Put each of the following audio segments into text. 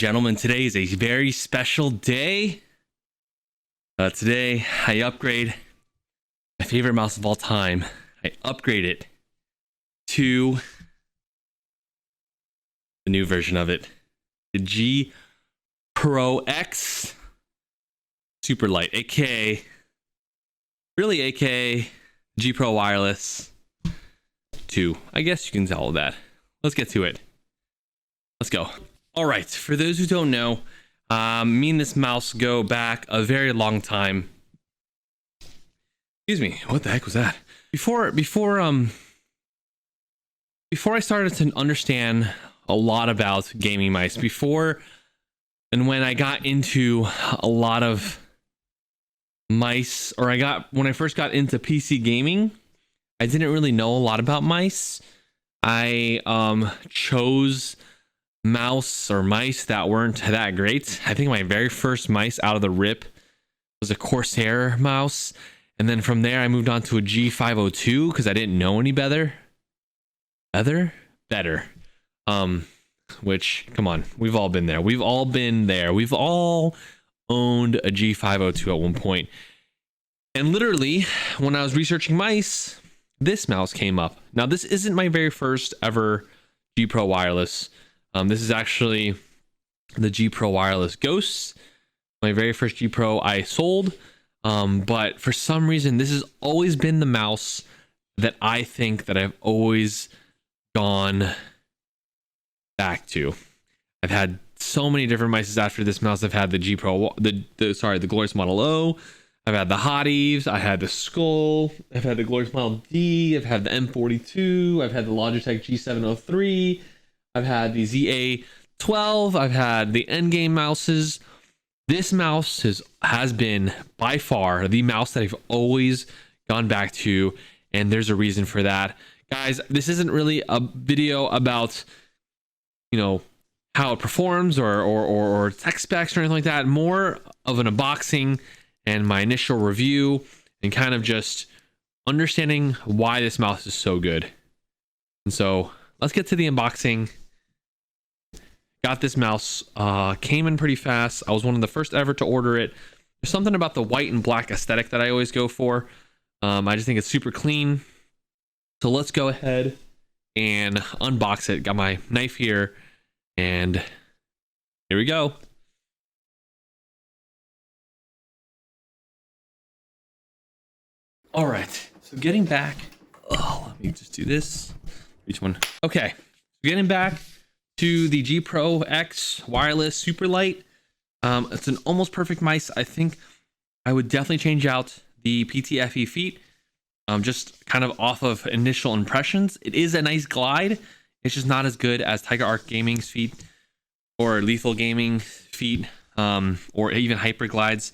gentlemen, today is a very special day. Today, I upgrade my favorite mouse of all time. I upgrade it to the new version of it, the G Pro X Superlight, aka G Pro Wireless 2. I guess you can tell that. Let's get to it. Let's go. All right, for those who don't know, me and this mouse go back a very long time. Excuse me, what the heck was that? Before I started to understand a lot about gaming mice, and when I got into a lot of mice, or when I first got into PC gaming, I didn't really know a lot about mice. I chose mice that weren't that great. I think my very first mice out of the rip was a Corsair mouse, and then from there I moved on to a G502 because I didn't know any better. Which, come on, we've all been there. We've all owned a G502 at one point. And literally, when I was researching mice, this mouse came up. Now, this isn't my very first ever G Pro Wireless. This is actually the G Pro Wireless Ghosts, my very first G Pro I sold. But for some reason, this has always been the mouse that I think that I've always gone back to. I've had so many different mices after this mouse. I've had the G Pro, the Glorious Model O. I've had the Hot Eves. I had the Skull. I've had the Glorious Model D. I've had the M42. I've had the Logitech G703. I've had the ZA12. I've had the Endgame mouses. This mouse has been by far the mouse that I've always gone back to, and there's a reason for that. Guys, this isn't really a video about, how it performs or tech specs or anything like that. More of an unboxing and my initial review and kind of just understanding why this mouse is so good. And so let's get to the unboxing. Got this mouse, came in pretty fast. I was one of the first ever to order it. There's something about the white and black aesthetic that I always go for. I just think it's super clean. So let's go ahead and unbox it. Got my knife here, and here we go. All right, so getting back, let me just do this. Each one. Okay, getting back to the G Pro X Wireless Superlight. It's an almost perfect mice. I think I would definitely change out the PTFE feet, just kind of off of initial impressions. It is a nice glide. It's just not as good as Tiger Arc Gaming's feet or Lethal Gaming's feet, or even Hyper Glides.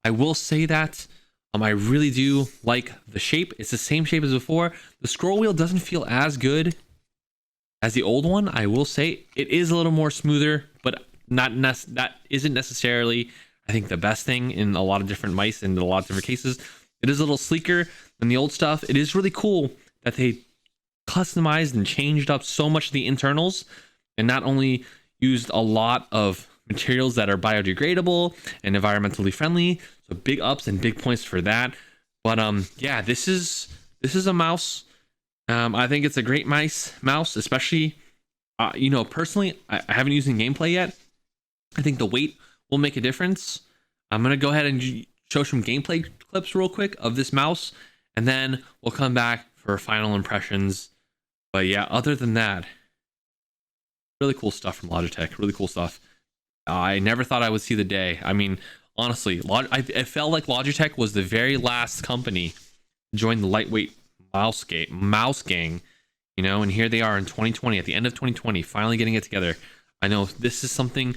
I will say that I really do like the shape. It's the same shape as before. The scroll wheel doesn't feel as good as the old one. I will say it is a little more smoother, but that isn't necessarily, I think, the best thing in a lot of different mice and in a lot of different cases. It is a little sleeker than the old stuff. It is really cool that they customized and changed up so much of the internals, and not only used a lot of materials that are biodegradable and environmentally friendly. So big ups and big points for that. But yeah, this is a mouse. I think it's a great mouse, especially, personally, I haven't used it in gameplay yet. I think the weight will make a difference. I'm going to go ahead and show some gameplay clips real quick of this mouse, and then we'll come back for final impressions. But yeah, other than that, really cool stuff from Logitech. Really cool stuff. I never thought I would see the day. I mean, honestly, it felt like Logitech was the very last company to join the lightweight mouse gang, and here they are in 2020, at the end of 2020, finally getting it together. I know this is something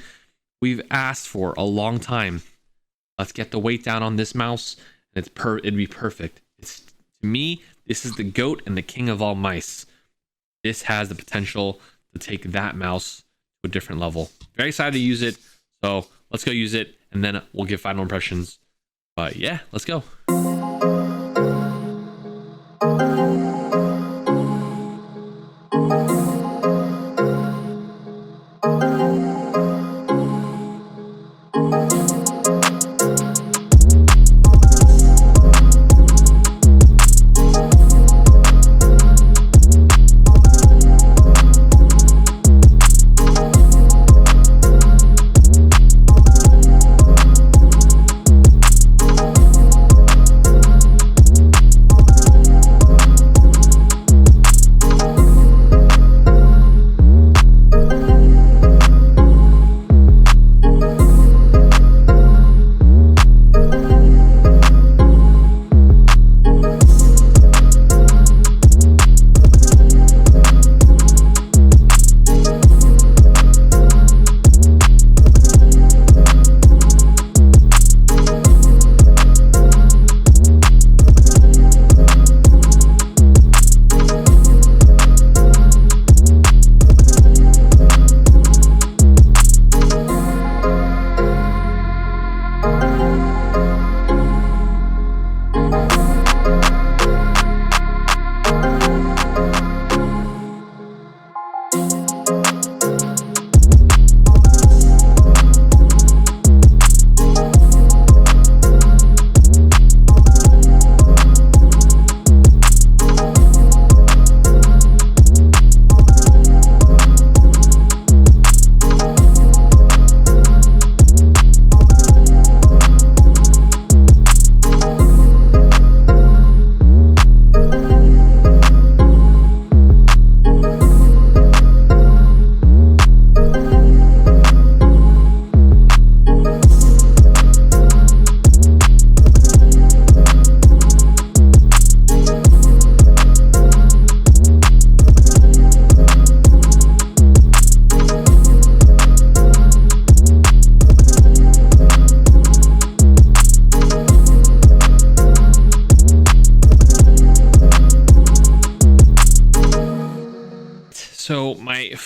we've asked for a long time. Let's get the weight down on this mouse, and it'd be perfect. To me, this is the GOAT and the king of all mice. This has the potential to take that mouse to a different level. Very excited to use it, so let's go use it, and then we'll give final impressions. But yeah, let's go.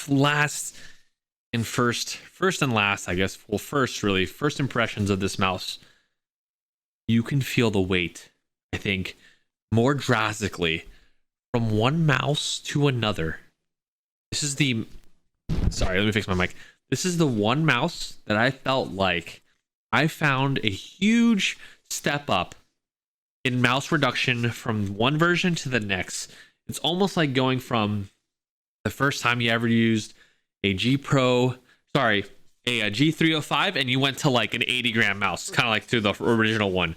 last and first and last, I guess. Well, first impressions of this mouse. You can feel the weight, I think, more drastically from one mouse to another. This is the, sorry, let me fix my mic. This is the one mouse that I felt like I found a huge step up in mouse reduction from one version to the next. It's almost like going from the first time you ever used a G305 and you went to like an 80 gram mouse, kind of like to the original one.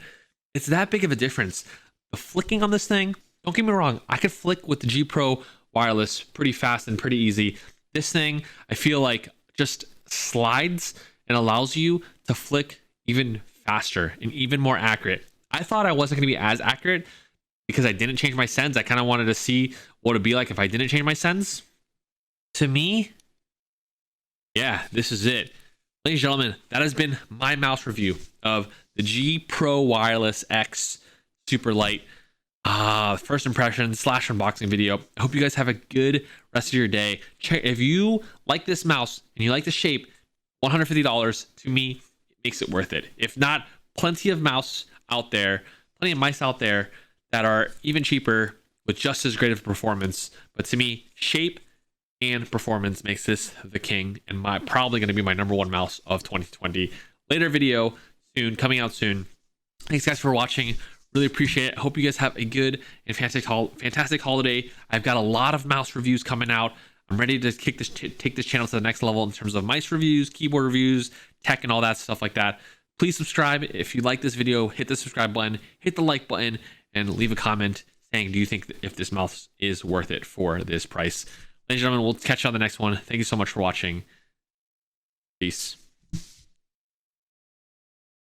It's that big of a difference. The flicking on this thing, don't get me wrong, I could flick with the G Pro wireless pretty fast and pretty easy. This thing, I feel like just slides and allows you to flick even faster and even more accurate. I thought I wasn't going to be as accurate because I didn't change my sends. I kind of wanted to see what it'd be like if I didn't change my sends. To me, yeah, this is it. Ladies and gentlemen, that has been my mouse review of the G Pro Wireless X Superlight. First impression / unboxing video. I hope you guys have a good rest of your day. Check if you like this mouse and you like the shape. $150 to me, it makes it worth it. If not, plenty of mice out there that are even cheaper with just as great of comperformance. But to me, shape and performance makes this the king, and probably going to be my #1 mouse of 2020. Later video soon, coming out soon. Thanks guys for watching. Really appreciate it. Hope you guys have a good and fantastic holiday. I've got a lot of mouse reviews coming out. I'm ready to take this channel to the next level in terms of mice reviews, keyboard reviews, tech, and all that stuff like that. Please subscribe if you like this video. Hit the subscribe button, hit the like button, and leave a comment saying, do you think if this mouse is worth it for this price? Ladies and gentlemen, we'll catch you on the next one. Thank you so much for watching. Peace.